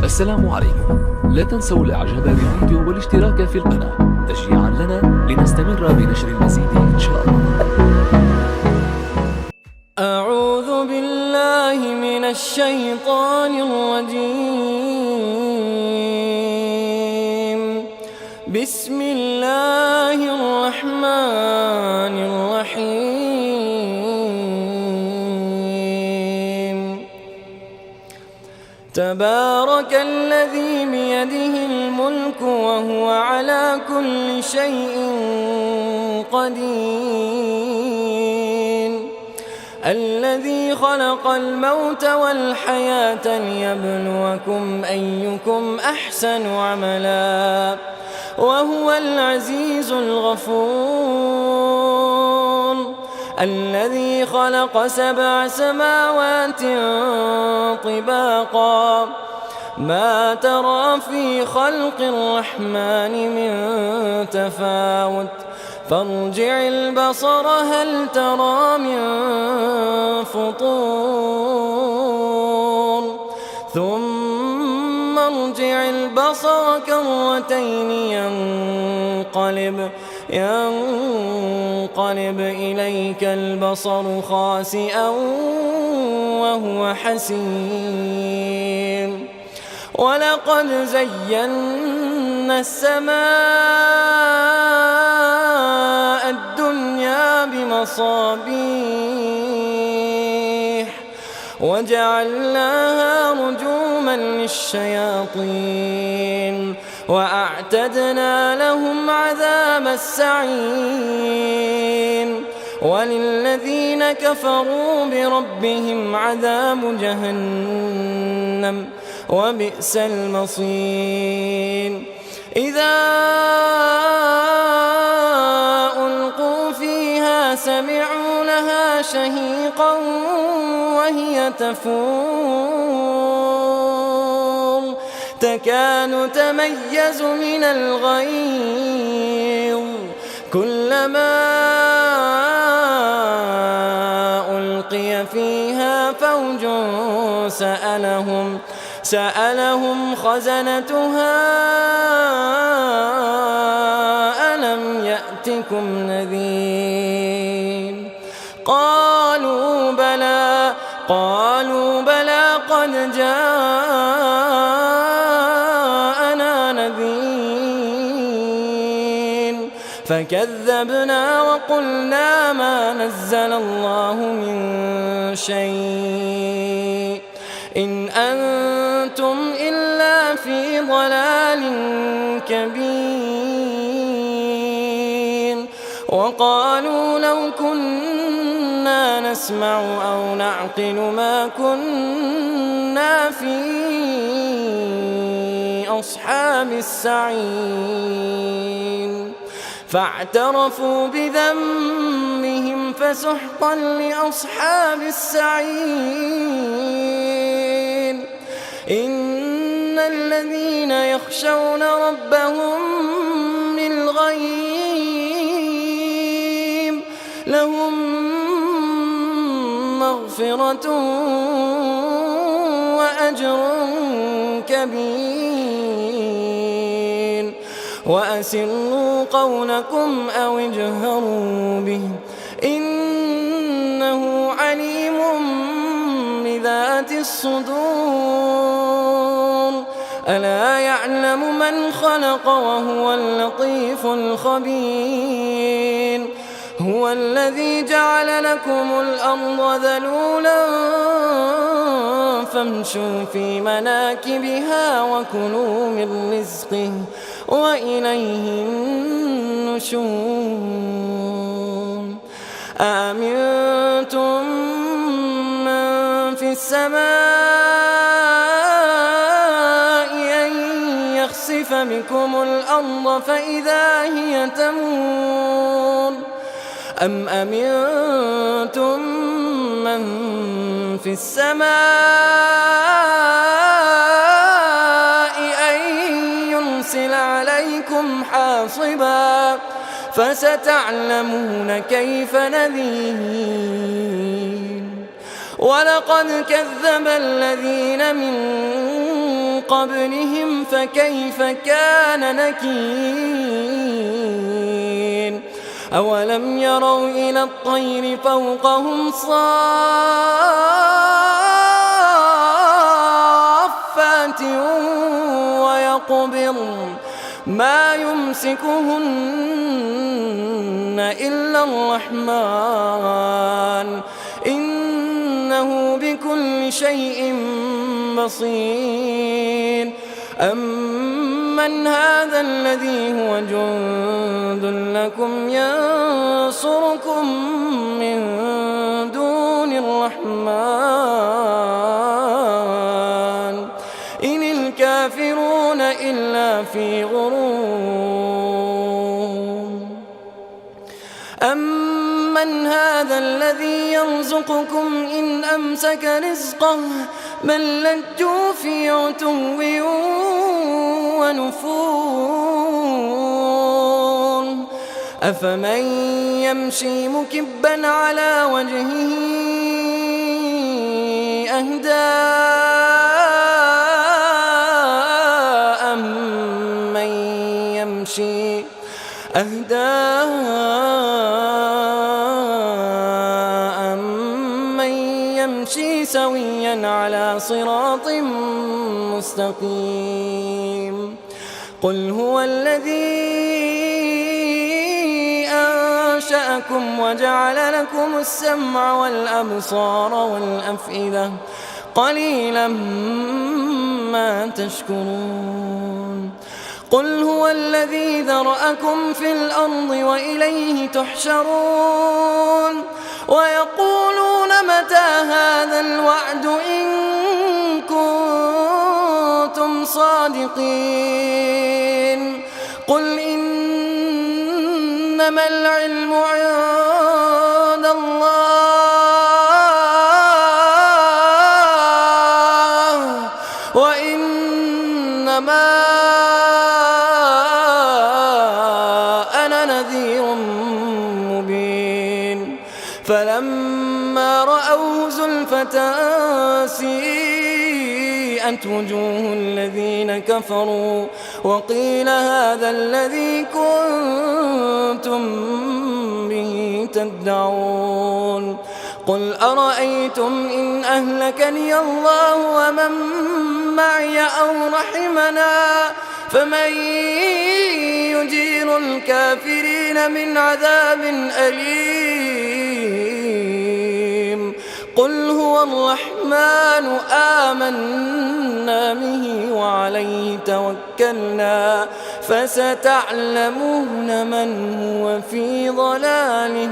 السلام عليكم. لا تنسوا الاعجاب بالفيديو والاشتراك في القناة تشجيعا لنا لنستمر بنشر المزيد ان شاء الله. أعوذ بالله من الشيطان الرجيم. بسم الله الرحمن الرحيم. تبارك الذي بيده الملك وهو على كل شيء قدير، الذي خلق الموت والحياة ليبلوكم أيكم أحسن عملا وهو العزيز الغفور، الذي خلق 7 سماوات طباقا ما ترى في خلق الرحمن من تفاوت فارجع البصر هل ترى من فطور ثم ارجع البصر كرتين ينقلب إليك البصر خاسئا وهو حسير، ولقد زينا السماء الدنيا بمصابيح وجعلناها رجوما للشياطين وأعتدنا لهم عذاب السعير، وللذين كفروا بربهم عذاب جهنم وبئس المصير. إذا ألقوا فيها سمعوا لها شهيقا وهي تفور تكاد تميز من الغيظ كلما ألقي فيها فوج سألهم خزنتها ألم يأتكم نذير قالوا بلى قد جاءنا نذير فكذبنا وقلنا ما نزل الله من شيء إن أنتم إلا في ضلال كبير، وقالوا لو كنا نسمع أو نعقل ما كنا في أصحاب السعير، فاعترفوا بذنبهم فسحقا لأصحاب السعير. إن الذين يخشون ربهم بالغيب لهم مغفرة وأجر كبير، وأسروا قولكم أو اجهروا به إنه عليم بذات الصدور، ألا يعلم من خلق وهو اللطيف الخبير. هو الذي جعل لكم الأرض ذلولا فامشوا في مناكبها وكلوا من رزقه وإليه النشور. أأمنتم من في السماء أن يخسف بكم الأرض فإذا هي تمور أم أمنتم من في السماء أن يرسل عليكم حاصبا فستعلمون كيف نذير. ولقد كذب الذين من قبلهم فكيف كان نكير أولم يروا إلى الطير فوقهم صافات ويقبض ما يمسكهن إلا الرحمن إنه بكل شيء بصير أمن هذا الذي هو جند لكم ينصركم من دون الرحمن إن الكافرون إلا في غرور أمن هذا الذي يرزقكم إن أمسك رزقه بل لجوا في عتو ونفور أفمن يمشي مكبا على وجهه أهدى أمن يمشي سويا على صراط مستقيم قل هو الذي أنشأكم وجعل لكم السمع والأبصار والأفئدة قليلا ما تشكرون قل هو الذي ذرأكم في الأرض وإليه تحشرون ويقولون متى هذا الوعد إن كنتم صادقين قل إنما العلم عند الله وإنما أنا نذير مبين فلما رأوه زلفة سيئت وجوه الذين كفروا وقيل هذا الذي كنتم به تدعون قل أرأيتم إن أهلكني الله ومن معي أو رحمنا فمن يجير الكافرين من عذاب أليم قل هو الرحمن آمنا به وعليه توكلنا فستعلمون من هو في ضلال